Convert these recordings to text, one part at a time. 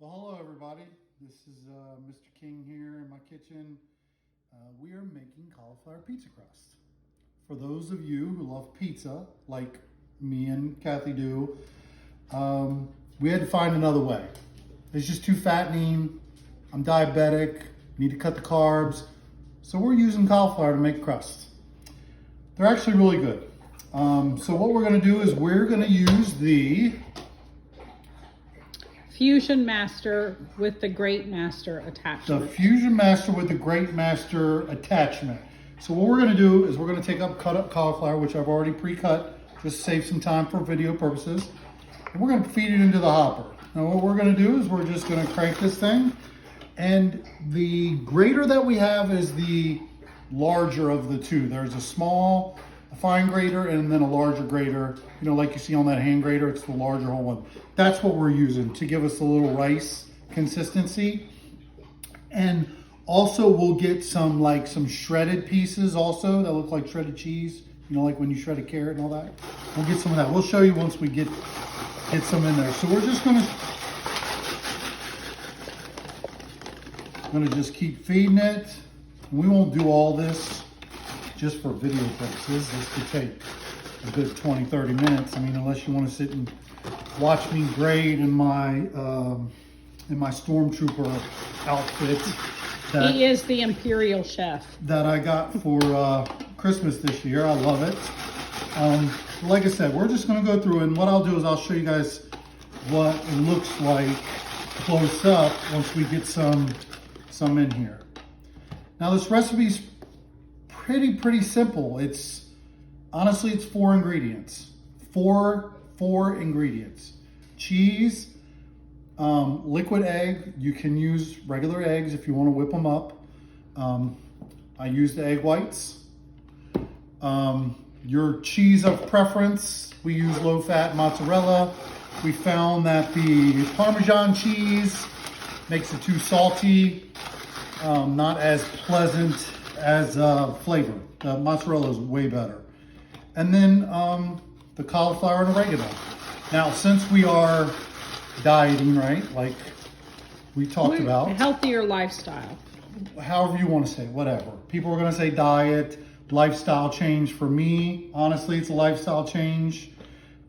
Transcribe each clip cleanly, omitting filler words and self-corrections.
Well, hello everybody. This is Mr. King here in my kitchen. We are making cauliflower pizza crust. For those of you who love pizza, like me and Kathy do, we had to find another way. It's just too fattening. I'm diabetic, need to cut the carbs. So we're using cauliflower to make crust. They're actually really good. So what we're gonna do is we're gonna use the Fusion Master with the Great Master attachment. The Fusion Master with the Great Master attachment. So what we're going to do is we're going to take up cut up cauliflower, which I've already pre-cut, just to save some time for video purposes. And we're going to feed it into the hopper. Now what we're going to do is we're just going to crank this thing. And the grater that we have is the larger of the two. There's a fine grater and then a larger grater. You know, like you see on that hand grater, it's the larger whole one. That's what we're using to give us a little rice consistency. And also we'll get some shredded pieces also that look like shredded cheese. You know, like when you shred a carrot and all that. We'll get some of that. We'll show you once we get some in there. So we're just gonna just keep feeding it. We won't do all this just for video purposes. This could take a good 20, 30 minutes. I mean, unless you want to sit and watch me grade in my stormtrooper outfit. He is the Imperial Chef. That I got for Christmas this year. I love it. Like I said, we're just going to go through, and what I'll do is I'll show you guys what it looks like close up once we get some in here. Now this recipe's pretty simple. Honestly, it's 4 ingredients. Four ingredients. Cheese, liquid egg. You can use regular eggs if you want to whip them up. I use the egg whites. Your cheese of preference, we use low-fat mozzarella. We found that the Parmesan cheese makes it too salty, not as pleasant as flavor. The mozzarella is way better. And then the cauliflower and oregano. Now, since we are dieting, right, like we talked about. Healthier lifestyle. However you want to say it, whatever. People are going to say diet, lifestyle change. For me, honestly, it's a lifestyle change.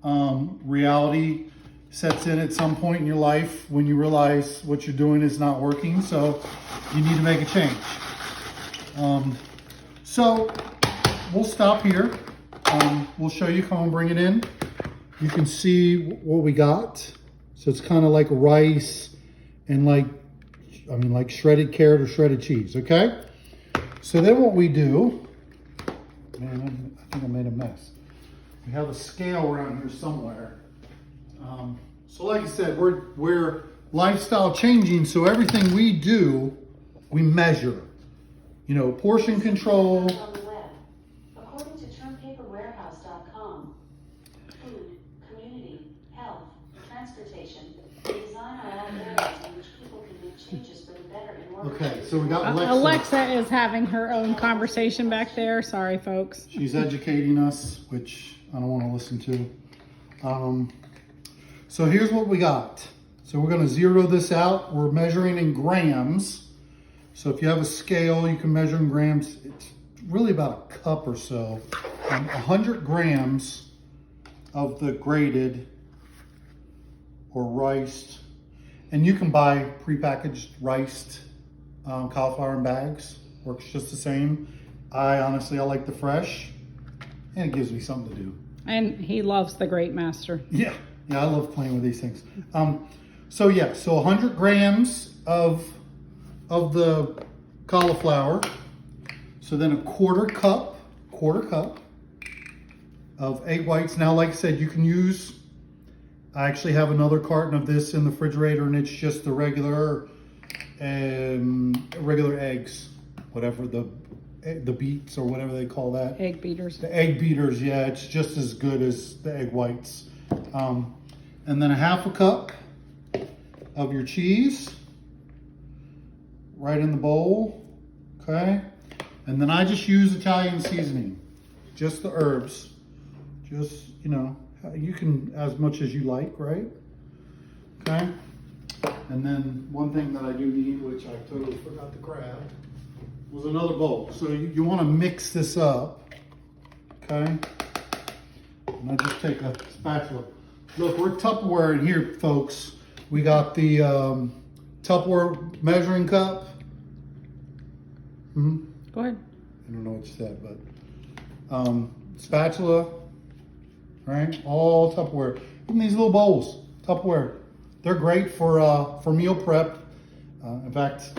Reality sets in at some point in your life when you realize what you're doing is not working. So you need to make a change. So we'll stop here. We'll show you, come and bring it in. You can see what we got. So it's kind of like rice and like shredded carrot or shredded cheese, okay? So then what we do, man, I think I made a mess. We have a scale around here somewhere. So like I said, we're lifestyle changing, so everything we do, we measure. You know, portion control. On the web. According to termpaperwarehouse.com, food, community, health, transportation, and design are all areas in which people can make changes for the better in order. Okay, so we got Alexa. Alexa is having her own conversation back there. Sorry, folks. She's educating us, which I don't want to listen to. So here's what we got. So we're going to zero this out. We're measuring in grams. So if you have a scale, you can measure in grams. It's really about a cup or so. 100 grams of the grated or riced. And you can buy prepackaged riced cauliflower in bags. Works just the same. I like the fresh. And it gives me something to do. And he loves the Great Master. Yeah, I love playing with these things. So 100 grams of the cauliflower. So then a quarter cup of egg whites. Now, like I said, you can use, I actually have another carton of this in the refrigerator, and it's just the regular eggs, whatever the beats or whatever they call that. Egg beaters. The egg beaters, yeah, it's just as good as the egg whites. And then a half a cup of your cheese right in the bowl, okay? And then I just use Italian seasoning, just the herbs. Just, you know, you can as much as you like, right? Okay? And then one thing that I do need, which I totally forgot to grab, was another bowl. So you want to mix this up, okay? And I just take a spatula. Look, we're Tupperware in here, folks. We got the Tupperware measuring cup. Hmm? Go ahead. I don't know what you said, but spatula, right? All Tupperware. Even these little bowls, Tupperware. They're great for meal prep. In fact,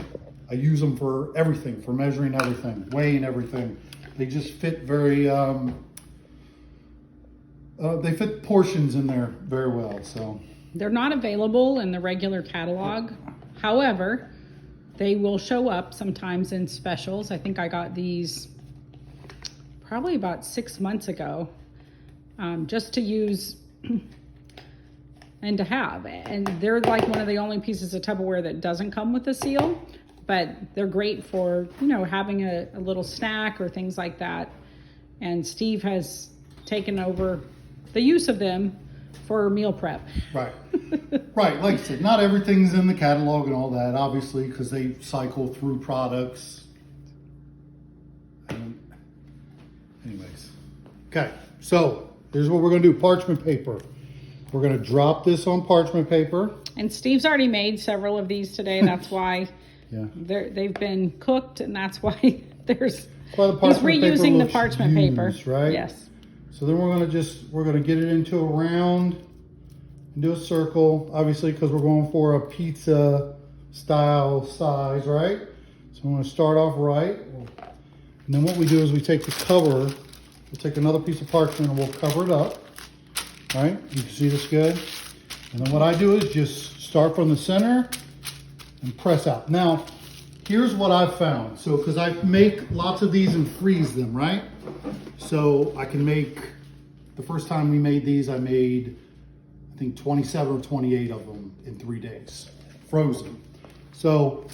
I use them for everything, for measuring everything, weighing everything. They just fit very, they fit portions in there very well, so. They're not available in the regular catalog. However, they will show up sometimes in specials. I think I got these probably about 6 months ago, just to use and to have. And they're like one of the only pieces of Tupperware that doesn't come with a seal, but they're great for, you know, having a little snack or things like that. And Steve has taken over the use of them for meal prep. Right. Right. Like I said, not everything's in the catalog and all that, obviously, because they cycle through products. Anyways. Okay. So here's what we're going to do. Parchment paper. We're going to drop this on parchment paper. And Steve's already made several of these today. That's why Yeah. they've been cooked, and that's why there's Well, the he's parchment paper reusing the looks parchment paper. used, right? Yes. So then we're going to get it into a round and do a circle, obviously, because we're going for a pizza style size, right? So I'm going to start off right. And then what we do is we take the cover, we'll take another piece of parchment and we'll cover it up, right? You can see this good. And then what I do is just start from the center and press out. Now, here's what I've found. So, because I make lots of these and freeze them, right? So I can make, the first time we made these, I made, I think 27 or 28 of them in 3 days, frozen. So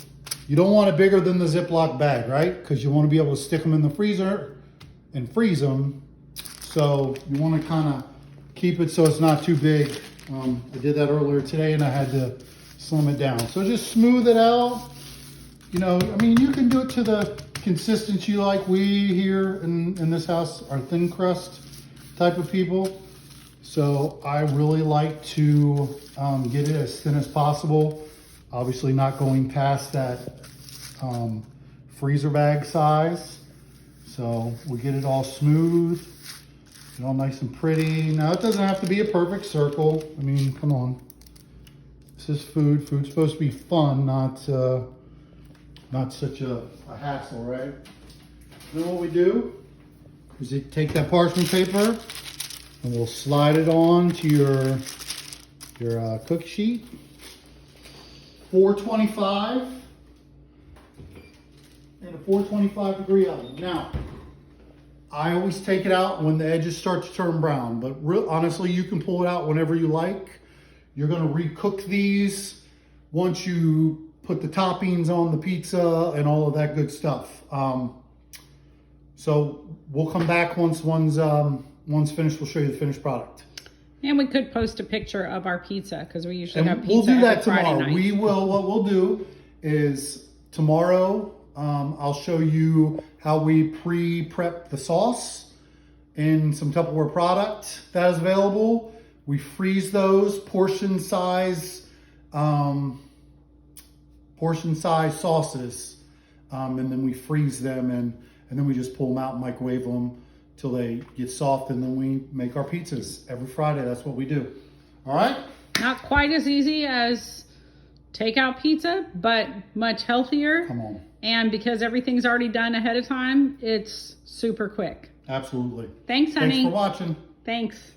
you don't want it bigger than the Ziploc bag, right? Because you want to be able to stick them in the freezer and freeze them. So you want to kind of keep it so it's not too big. I did that earlier today and I had to slim it down. So just smooth it out. You know, I mean, you can do it to the consistency like we here in this house are thin crust type of people. So I really like to get it as thin as possible. Obviously not going past that freezer bag size. So we get it all smooth, get all nice and pretty. Now it doesn't have to be a perfect circle. I mean, come on. This is food. Food's supposed to be fun, not such a hassle, right? Then what we do is you take that parchment paper and we'll slide it on to your cookie sheet. 425 and a 425 degree oven. Now, I always take it out when the edges start to turn brown, but honestly, you can pull it out whenever you like. You're gonna recook these once you put the toppings on the pizza and all of that good stuff. So we'll come back once finished. We'll show you the finished product. And we could post a picture of our pizza because we usually have And pizza we'll do that every Friday tomorrow. night. We will. What we'll do is tomorrow I'll show you how we pre-prep the sauce in some Tupperware product that is available. We freeze those portion size sauces, and then we freeze them and then we just pull them out and microwave them till they get soft, and then we make our pizzas every Friday. That's what we do. All right? Not quite as easy as takeout pizza, but much healthier. Come on. And because everything's already done ahead of time, it's super quick. Absolutely. Thanks, honey. Thanks for watching. Thanks.